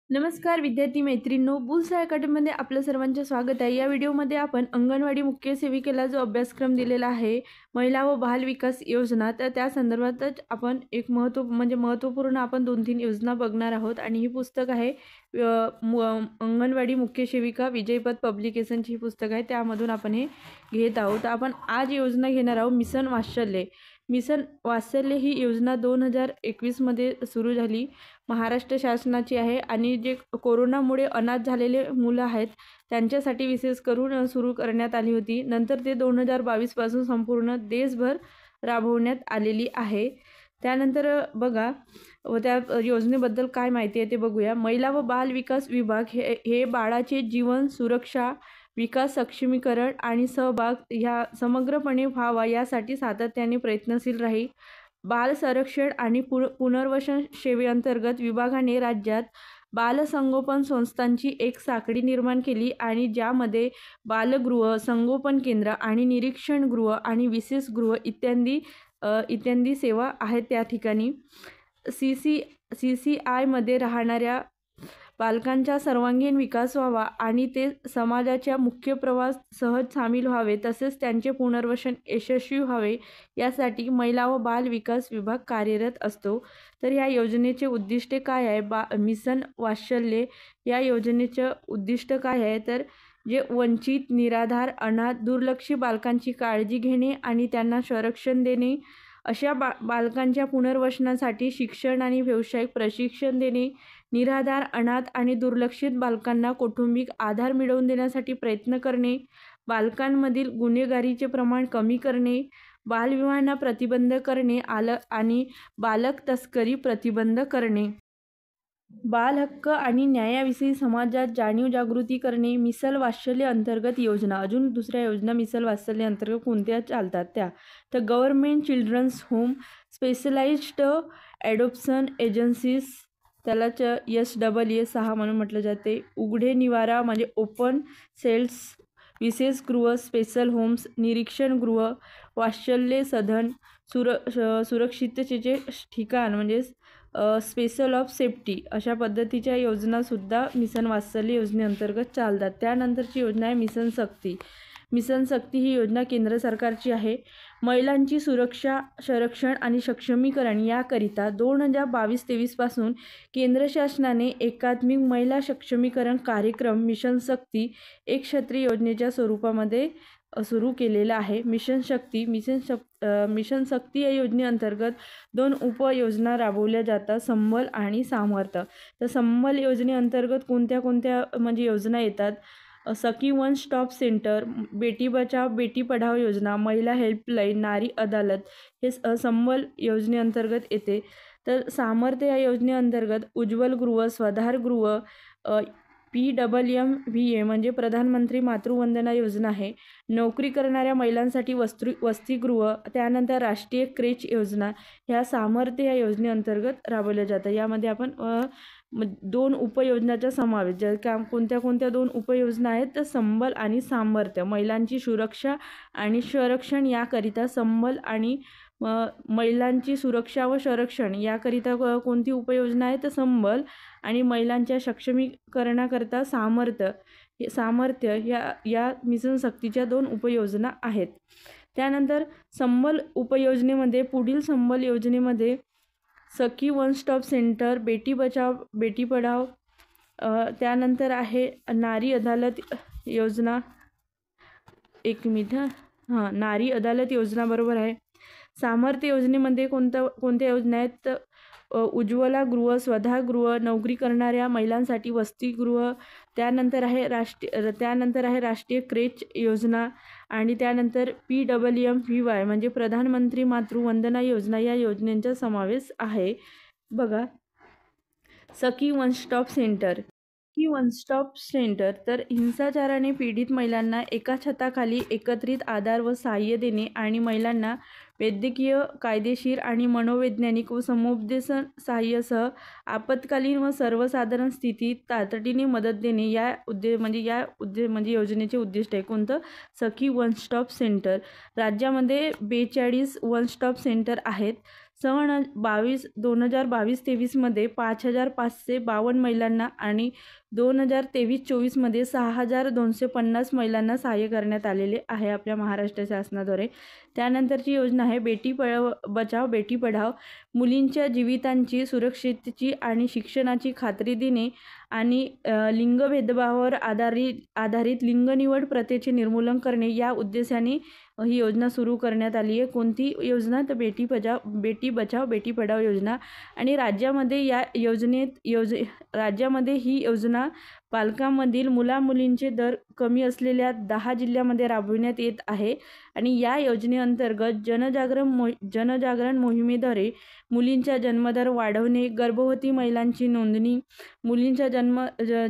नमस्कार विद्यार्थी मैत्रिणींनो, बुल्सआय अकॅडमीमध्ये आपलं सर्वांचे स्वागत आहे। या व्हिडिओमध्ये आपण अंगणवाडी मुख्य सेविकेला जो अभ्यासक्रम दिलेला आहे, महिला व बाल विकास योजना, तर त्या संदर्भातच आपण एक महत्त्वपूर्ण आपण 2-3 योजना बघणार आहोत। आणि ही पुस्तक आहे अंगणवाडी मुख्य सेविका विजयपथ पब्लिकेशनची ही पुस्तक आहे, त्यामधून आपण हे घेत आहोत। आपण आज योजना घेणार आहोत मिशन वात्सल्य। मिशन वात्सल्य ही योजना 2021 मध्ये सुरू झाली, महाराष्ट्र शासनाची आहे आणि जे कोरोनामुळे अनाथ झालेले मुलं आहेत त्यांच्यासाठी विशेष करून सुरू करण्यात आली होती। नंतर ते 2022 पासून संपूर्ण देशभर राबवण्यात आलेली आहे। त्यानंतर बघा त्या योजनेबद्दल काय माहिती आहे ते बघूया। महिला व बाल विकास विभाग हे बाळाचे जीवन, सुरक्षा, विकास, सक्षमीकरण आणि सहभाग ह्या समग्रपणे व्हावा यासाठी सातत्याने प्रयत्नशील राहील। बाल संरक्षण आणि पुनर्वसन सेवेअंतर्गत विभागाने राज्यात बालसंगोपन संस्थांची एक साखळी निर्माण केली आणि ज्यामध्ये बालगृह, संगोपन केंद्र आणि निरीक्षणगृह आणि विशेष गृह इत्यादी सेवा आहेत। त्या ठिकाणी CCI मध्ये राहणाऱ्या बालकांचा सर्वांगीण विकास व्हावा आणि ते समाजाच्या मुख्य प्रवाहात सहज सामील व्हावे, तसेच त्यांचे पुनर्वसन यशस्वी व्हावे यासाठी महिला व बाल विकास विभाग कार्यरत असतो। तर या योजनेचे उद्दिष्ट काय आहे? मिशन वात्सल्य या योजनेचे उद्दिष्ट काय आहे? तर जे वंचित, निराधार, अनाथ, दुर्लक्षित बालकांची काळजी घेणे आणि त्यांना संरक्षण देणे, अशा बालकांच्या पुनर्वसनासाठी शिक्षण आणि व्यावसायिक प्रशिक्षण देणे, निराधार, अनाथ आणि दुर्लक्षित बालकांना कौटुंबिक आधार मिळवून देण्यासाठी प्रयत्न करणे, बालकांमधील गुन्हेगारीचे प्रमाण कमी करणे, बालविवाहांना प्रतिबंध करणे आणि बालक तस्करी प्रतिबंध करणे, बाल हक्क आणि न्यायाविषयी समाजात जाणीव जागृती करणे। मिशन वात्सल्य अंतर्गत योजना, अजून दुसऱ्या योजना मिशन वात्सल्य अंतर्गत कोणत्या चालतात त्या? तर government children's home, specialised adoption agencies, त्यालाच SAA 6 म्हणून म्हटलं जाते, उघडे निवारा म्हणजे ओपन सेल्स, विशेष गृह स्पेशल होम्स, निरीक्षण गृह, वात्सल्य सदन, सुरक्षिततेचे ठिकाण म्हणजे स्पेशल ऑफ सेफ्टी, अशा पद्धतीच्या योजनासुद्धा मिशन वात्सल्य योजनेअंतर्गत चालतात। त्यानंतरची योजना आहे मिशन शक्ती। मिशन शक्ती ही योजना केंद्र सरकारची आहे। महिलांची सुरक्षा, संरक्षण आणि सक्षमीकरण याकरिता 2022-23 पासून केंद्र शासनाने एकात्मिक महिला सक्षमीकरण कार्यक्रम मिशन शक्ती एक क्षेत्रीय योजनेच्या स्वरूपामध्ये सुरू केलेला आहे। मिशन शक्ती या योजनेअंतर्गत 2 उपयोजना राबवल्या जातात, संबल आणि सामर्थ्य। तर संबल योजनेअंतर्गत कोणत्या म्हणजे योजना येतात? सखी वन स्टॉप सेंटर, बेटी बचाव बेटी पढाओ योजना, महिला हेल्पलाईन, नारी अदालत हे संबल योजनेअंतर्गत येते। तर सामर्थ्य या योजनेअंतर्गत उज्ज्वल गृह, स्वधार गृह, PWMVA म्हणजे प्रधानमंत्री मातृवंदना योजना आहे, नोकरी करणाऱ्या महिलांसाठी वसतिगृह, त्यानंतर राष्ट्रीय क्रेच योजना ह्या सामर्थ्य या योजनेअंतर्गत राबवल्या जातात। यामध्ये आपण 2 उपयोजनाचा समावेश, ज्या कोणत्या 2 उपयोजना आहेत तर संबल आणि सामर्थ्य। महिलांची सुरक्षा आणि संरक्षण याकरिता संबल आणि महिलांची सुरक्षा व संरक्षण याकरिता कोणती उपयोजना आहे तर संबल, आणि महिलांच्या सक्षमीकरणाकरता सामर्थ्य या मिशन शक्तीच्या 2 उपयोजना आहेत। त्यानंतर संबल उपयोजनेमध्ये पुढील संबल योजनेमध्ये सखी वन स्टॉप सेंटर, बेटी बचाव बेटी पढाओ, त्यानंतर आहे नारी अदालत योजना, नारी अदालत योजना बरोबर आहे। सामर्थ्य योजनेमध्ये कोणत्या योजना आहेत तर उज्ज्वला गृह, स्वधा गृह, नोकरी करणाऱ्या महिलांसाठी वसतिगृह, त्यानंतर आहे राष्ट्रीय क्रेच योजना, आणि त्यानंतर PWMVY म्हणजे प्रधानमंत्री मातृवंदना योजना या योजनेचा समावेश आहे। बघा, सखी वन स्टॉप सेंटर तर हिंसाचाराने पीडित महिलांना एका छताखाली एकत्रित आधार व सहाय्य देणे आणि महिलांना वैद्यकीय, कायदेशीर आणि मनोवैज्ञानिक व समुपदेशन सहाय्यासह आपत्कालीन व सर्वसाधारण स्थितीत तातडीने मदत देणे या योजनेचे उद्दिष्ट आहे। कोणतं? सखी वन स्टॉप सेंटर। राज्यामध्ये 42 वन स्टॉप सेंटर आहेत। सन 2022-23मध्ये 5,552 महिलांना आणि 2023-24मध्ये 6,250 महिलांना सहाय्य करण्यात आलेले आहे आपल्या महाराष्ट्र शासनाद्वारे. त्यानंतरची योजना आहे बेटी बचाव बेटी पढाव. मुलींच्या जीवितांची सुरक्षिततेची आणि शिक्षणाची खात्री देणे आणि लिंग भेदभावावर आधारित लिंग निवड प्रथेचे निर्मूलन करणे या उद्देशाने ही योजना सुरू करण्यात आली आहे. कोणती योजना? तर बेटी बचाव बेटी पढाव योजना. आणि राज्यामध्ये ही योजना पालकांमधील मुला-मुलींचे दर कमी असलेल्या 10 जिल्ह्यामध्ये राबविण्यात येत आहे. आणि या योजनेअंतर्गत जनजागरण मोहिमेद्वारे मुलींचा जन्मदर वाढवणे, गर्भवती महिलांची नोंदणी, मुलींचा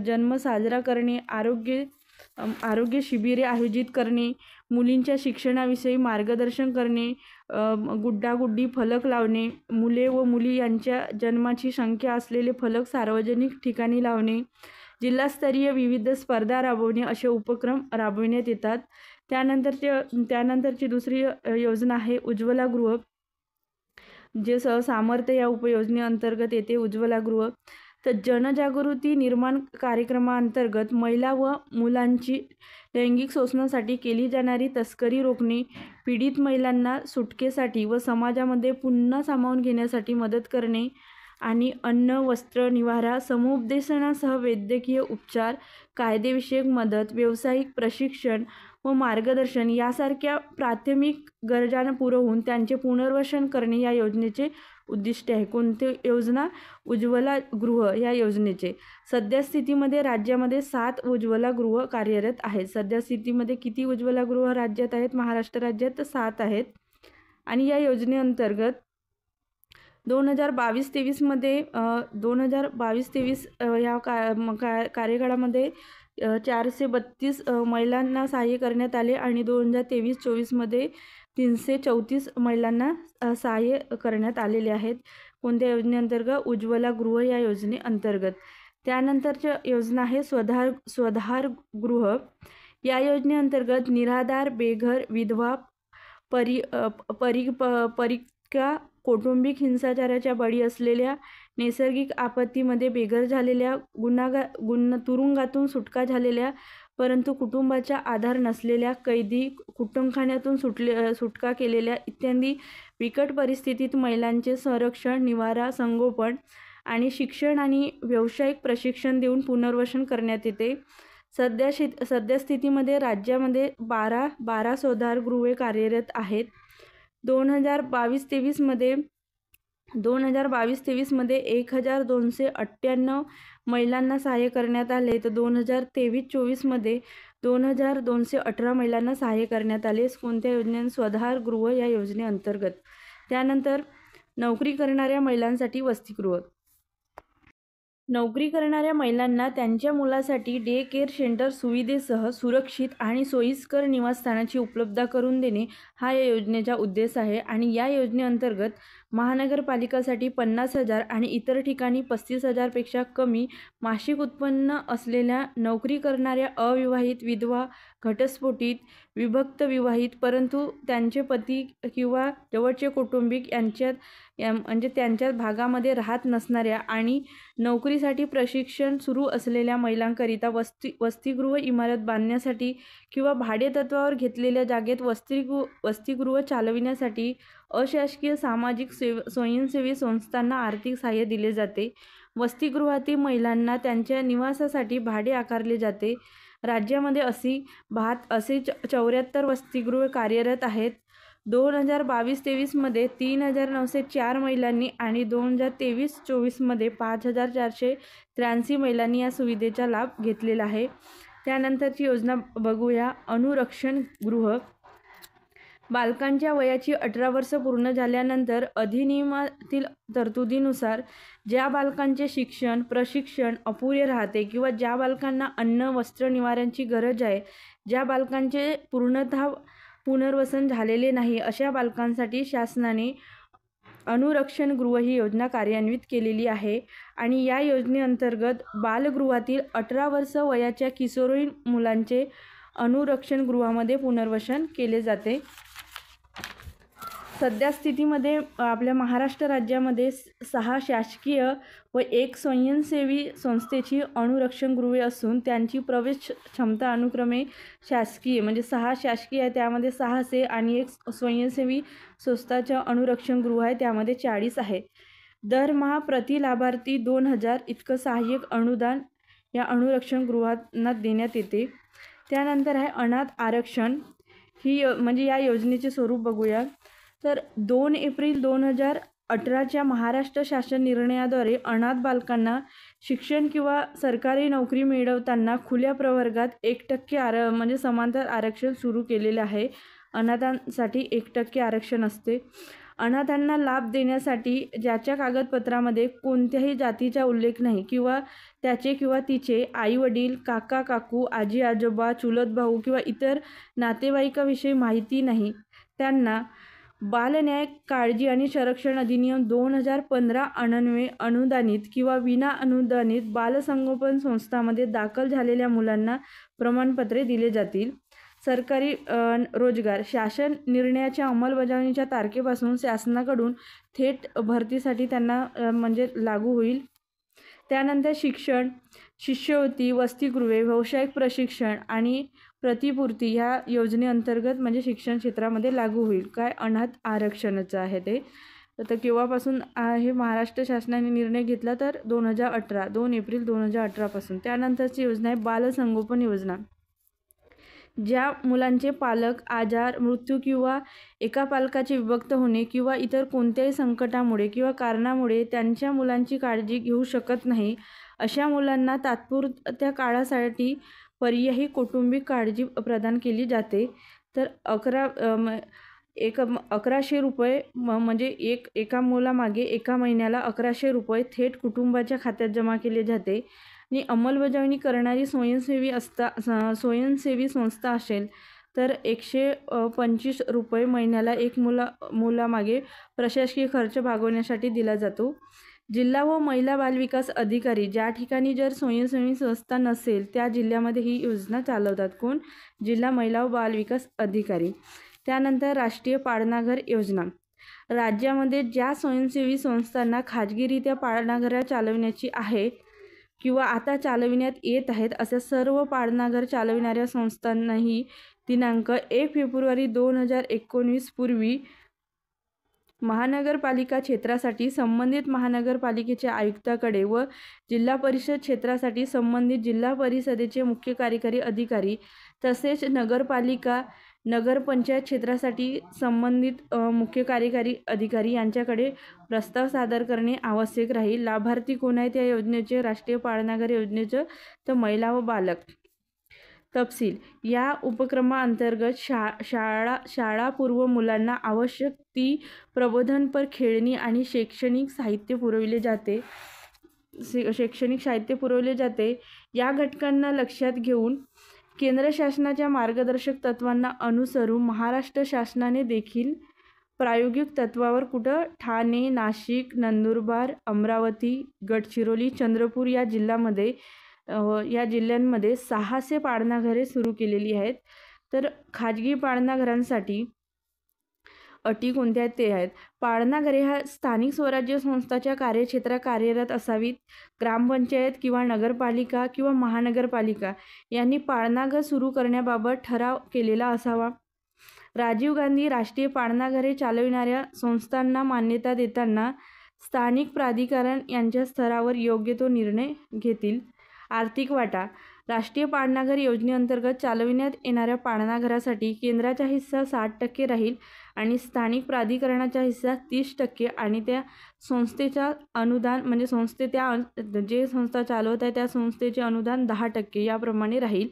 जन्म साजरा करणे, आरोग्य शिबिरे आयोजित करणे, मुलींच्या शिक्षणाविषयी मार्गदर्शन करणे, गुड्डागुड्डी फलक लावणे, मुले व मुली यांच्या जन्माची संख्या असलेले फलक सार्वजनिक ठिकाणी लावणे, जिल्हास्तरीय विविध स्पर्धा राबवणे असे उपक्रम राबविण्यात येतात. त्यानंतरची दुसरी योजना आहे उज्ज्वला गृह, जे सामर्थ्य या उपयोजनेअंतर्गत येते. उज्ज्वला गृह तर जनजागृती निर्माण कार्यक्रमाअंतर्गत महिला व मुलांची लैंगिक शोषणासाठी केली जाणारी तस्करी रोखणे, पीडित महिलांना सुटकेसाठी व समाजामध्ये पुन्हा सामावून घेण्यासाठी मदत करणे आणि अन्न, वस्त्र, निवारा, समुपदेशनासह वैद्यकीय उपचार, कायदेविषयक मदत, व्यावसायिक प्रशिक्षण व मार्गदर्शन यासारख्या प्राथमिक गरजांना पुरवून त्यांचे पुनर्वसन करणे या योजनेचे उद्दिष्ट आहे. कोणती योजना? उज्ज्वला गृह या योजनेचे. सद्यस्थितीमध्ये राज्यामध्ये 7 उज्ज्वला गृह कार्यरत आहेत. सद्यस्थितीमध्ये किती उज्ज्वला गृह राज्यात आहेत? महाराष्ट्र राज्यात तर 7 आहेत. आणि या योजनेअंतर्गत 2022-23मध्ये 2022-23 या कार्यकाळामध्ये 432 महिलांना सहाय्य करण्यात आले आणि 2023-24मध्ये 334 महिलांना सहाय्य करण्यात आलेले आहेत. कोणत्या योजनेअंतर्गत? उज्ज्वला गृह या योजनेअंतर्गत. त्यानंतरची योजना आहे स्वधार गृह. या योजनेअंतर्गत निराधार, बेघर, विधवा, परिका, कौटुंबिक हिंसाचाराच्या बळी असलेल्या, नैसर्गिक आपत्तीमध्ये बेघर झालेल्या, तुरुंगातून सुटका झालेल्या परंतु कुटुंबाचा आधार नसलेल्या, कैदी, कुटुंबखान्यातून सुटका केलेल्या इत्यादी बिकट परिस्थितीत महिलांचे संरक्षण, निवारा, संगोपन आणि शिक्षण आणि व्यावसायिक प्रशिक्षण देऊन पुनर्वसन करण्यात येते. सद्यस्थितीमध्ये राज्यामध्ये 12 स्वधारगृहे कार्यरत आहेत. 2022-23मध्ये 1298 महिलांना सहाय्य करण्यात आले, तर 2023-24मध्ये 2218 महिलांना सहाय्य करण्यात आले. कोणत्या योजने? स्वधार गृह या योजनेअंतर्गत. त्यानंतर नोकरी करणाऱ्या महिलांसाठी वसतिगृह. नोकरी करणाऱ्या महिलांना त्यांच्या मुलासाठी डे केअर सेंटर सुविधेसह सुरक्षित आणि सोयीस्कर निवासस्थानाची उपलब्धता करून देणे हा या योजनेचा उद्देश आहे. आणि या योजनेअंतर्गत महानगरपालिकासाठी 50,000 आणि इतर ठिकाणी 35,000 पेक्षा कमी मासिक उत्पन्न असलेल्या, नोकरी करणाऱ्या अविवाहित, विधवा, घटस्फोटित, विभक्त विवाहित परंतु त्यांचे पती किंवा जवळचे कौटुंबिक त्यांच्यात भागामध्ये राहत नसणाऱ्या आणि नोकरीसाठी प्रशिक्षण सुरू असलेल्या महिलांकरिता वसतिगृह इमारत बांधण्यासाठी किंवा भाडेतत्त्वावर घेतलेल्या जागेत वसतिगृह चालविण्यासाठी अशासकीय सामाजिक स्वयंसेवी संस्थांना आर्थिक सहाय्य दिले जाते. वसतिगृहातील महिलांना त्यांच्या निवासासाठी भाडे आकारले जाते. राज्यामध्ये असे 74 वसतिगृह कार्यरत आहेत. 2022-23मध्ये 3,904 महिलांनी आणि 2023-24मध्ये 5,483 महिलांनी या सुविधेचा लाभ घेतलेला आहे. त्यानंतरची योजना बघूया, अनुरक्षण गृह. बालकांच्या वयाची 18 वर्ष पूर्ण झाल्यानंतर अधिनियमातील तरतुदीनुसार ज्या बालकांचे शिक्षण, प्रशिक्षण अपुरे राहते किंवा ज्या बालकांना अन्न, वस्त्र, निवाऱ्याची गरज आहे, ज्या बालकांचे पूर्णतः पुनर्वसन झालेले नाही, अशा बालकांसाठी शासनाने अनुरक्षण गृह ही योजना कार्यान्वित केलेली आहे. आणि या योजनेअंतर्गत बालगृहातील 18 वर्ष वयाच्या किशोरवयीन मुलांचे अनुरक्षण गृहामध्ये पुनर्वसन केले जाते. सध्या स्थितीमध्ये आपल्या महाराष्ट्र राज्यामध्ये 6 शासकीय व 1 स्वयंसेवी संस्थेची अणुरक्षणगृहे असून त्यांची प्रवेश क्षमता अनुक्रमे शासकीय म्हणजे 6 शासकीय आहे त्यामध्ये 6 आणि 1 स्वयंसेवी संस्थाच्या अणुरक्षणगृह आहे त्यामध्ये 40 आहे. दरमहा प्रति लाभार्थी 2000 इतकं सहाय्यक अनुदान या अणुरक्षणगृहांना देण्यात येते. त्यानंतर आहे अनाथ आरक्षण. ही म्हणजे या योजनेचे स्वरूप बघूया तर 2 एप्रिल 2018च्या महाराष्ट्र शासन निर्णयाद्वारे अनाथ बालकांना शिक्षण किंवा सरकारी नोकरी मिळवताना खुल्या प्रवर्गात 1% म्हणजे समांतर आरक्षण सुरू केलेले आहे. अनाथांसाठी 1% आरक्षण असते. अनाथांना लाभ देण्यासाठी ज्याच्या कागदपत्रामध्ये कोणत्याही जातीचा उल्लेख नाही किंवा त्याचे किंवा तिचे आई वडील, काका काकू, आजी आजोबा, चुलत भाऊ किंवा इतर नातेवाईकाविषयी माहिती नाही त्यांना बालन्याय काळजी आणि संरक्षण अधिनियम 2015 अन्वये अनुदानित किंवा विना अनुदानित बालसंगोपन संस्थांमध्ये दाखल झालेल्या मुलांना प्रमाणपत्रे दिले जातील. सरकारी रोजगार. शासन निर्णयाच्या अंमलबजावणीच्या तारखेपासून शासनाकडून थेट भरतीसाठी त्यांना म्हणजे लागू होईल. त्यानंतर शिक्षण, शिष्यवृत्ती, वसतिगृहे, व्यावसायिक प्रशिक्षण आणि प्रतिपूर्ती ह्या योजनेअंतर्गत म्हणजे शिक्षण क्षेत्रामध्ये लागू होईल. काय अनाथ आरक्षणाचं आहे ते. तर केव्हापासून हे महाराष्ट्र शासनाने निर्णय घेतला तर 2018 2 एप्रिल 2018पासून. त्यानंतरची योजना आहे बालसंगोपन योजना. ज्या मुलांचे पालक आजार, मृत्यू किंवा एका पालकाचे विभक्त होणे किंवा इतर कोणत्याही संकटामुळे किंवा कारणामुळे त्यांच्या मुलांची काळजी घेऊ शकत नाही अशा मुलांना तात्पुरत्या काळासाठी पर्यायी कौटुंबिक काळजी प्रदान केली जाते. तर 1100 रुपये म्हणजे एका मुलामागे एका महिन्याला 1100 रुपये थेट कुटुंबाच्या खात्यात जमा केले जाते. आणि अंमलबजावणी करणारी स्वयंसेवी संस्था असेल तर 125 रुपये महिन्याला एक मुलामागे प्रशासकीय खर्च भागवण्यासाठी दिला जातो. जिल्हा व महिला बालविकास अधिकारी ज्या ठिकाणी जर स्वयंसेवी संस्था नसेल त्या जिल्ह्यामध्ये ही योजना चालवतात. कोण? जिल्हा महिला व बालविकास अधिकारी. त्यानंतर राष्ट्रीय पाळणाघर योजना. राज्यामध्ये ज्या स्वयंसेवी संस्थांना खाजगीरित्या पाळणाघर चालविण्याची आहे किंवा आता चालविण्यात येत आहेत अशा सर्व पाळणाघर चालविणाऱ्या संस्थांनाही दिनांक 1 फेब्रुवारी 2019 पूर्वी महानगरपालिका क्षेत्रासाठी संबंधित महानगरपालिकेच्या आयुक्ताकडे व जिल्हा परिषद क्षेत्रासाठी संबंधित जिल्हा परिषदेचे मुख्य कार्यकारी अधिकारी तसेच नगरपालिका नगरपंचायत क्षेत्रासाठी संबंधित मुख्य कार्यकारी अधिकारी यांच्याकडे प्रस्ताव सादर करणे आवश्यक राहील. लाभार्थी कोण आहेत या योजनेचे? राष्ट्रीय पाळणाघर योजनेचं तर महिला व बालक. तपशील. या उपक्रमाअंतर्गत शाळापूर्व मुलांना आवश्यक ती प्रबोधनपर खेळणी आणि शैक्षणिक साहित्य पुरवले जाते. या घटकांना लक्षात घेऊन केंद्र शासनाच्या मार्गदर्शक तत्वांना अनुसरून महाराष्ट्र शासनाने देखील प्रायोगिक तत्वावर ठाणे, नाशिक, नंदुरबार, अमरावती, गडचिरोली, चंद्रपूर या जिल्ह्यांमध्ये 600 पाळणाघरे सुरू केलेली आहेत. तर खाजगी पाळणाघरांसाठी अटी कोणत्या आहेत ते आहेत. पाळणाघरे ह्या स्थानिक स्वराज्य संस्थाच्या कार्यक्षेत्रात कार्यरत असावीत. ग्रामपंचायत किंवा नगरपालिका किंवा महानगरपालिका यांनी पाळणाघर सुरू करण्याबाबत ठराव केलेला असावा. राजीव गांधी राष्ट्रीय पाळणाघरे चालविणाऱ्या संस्थांना मान्यता देताना स्थानिक प्राधिकरण यांच्या स्तरावर योग्य तो निर्णय घेतील. आर्थिक वाटा. राष्ट्रीय पाळणाघर योजनेअंतर्गत चालविण्यात येणाऱ्या पाळणाघरासाठी केंद्राचा हिस्सा 60% राहील आणि स्थानिक प्राधिकरणाचा हिस्सा 30% आणि त्या संस्थेचा अनुदान म्हणजे जे संस्था चालवत आहे त्या संस्थेचे अनुदान 10% याप्रमाणे राहील.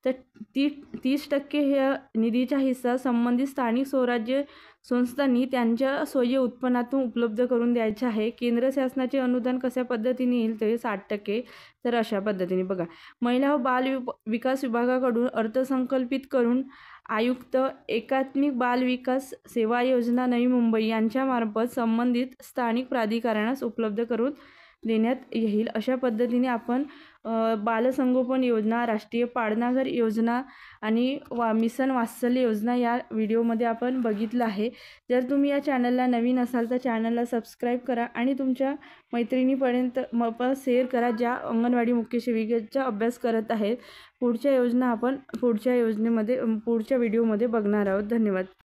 तर 30% हे निधीचा हिस्सा संबंधित स्थानिक स्वराज्य संस्थांनी त्यांच्या स्वयं उत्पन्नातून उपलब्ध करून द्यायचे आहे. केंद्र शासनाचे अनुदान कशा पद्धतीने येईल ते 60%. तर अशा पद्धतीने बघा. महिला व बाल विकास विभागाकडून अर्थसंकल्पित करून आयुक्त एकात्मिक बाल विकास सेवा योजना नवी मुंबई यांच्यामार्फत संबंधित स्थानिक प्राधिकरणास उपलब्ध करून देण्यात येईल। अशा पद्धतीने आपण बालसंगोपन योजना, राष्ट्रीय पाळणाघर योजना आणि मिशन वात्सल्य योजना या व्हिडिओमध्ये आपण बघितलं आहे। जर तुम्ही या चॅनलला नवीन असाल तर चॅनलला सबस्क्राईब करा आणि तुमच्या मैत्रिणीपर्यंत शेअर करा ज्या अंगणवाडी मुख्य सेविकेचा अभ्यास करत आहेत। पुढच्या योजना आपण पुढच्या व्हिडिओमध्ये बघणार आहोत। धन्यवाद।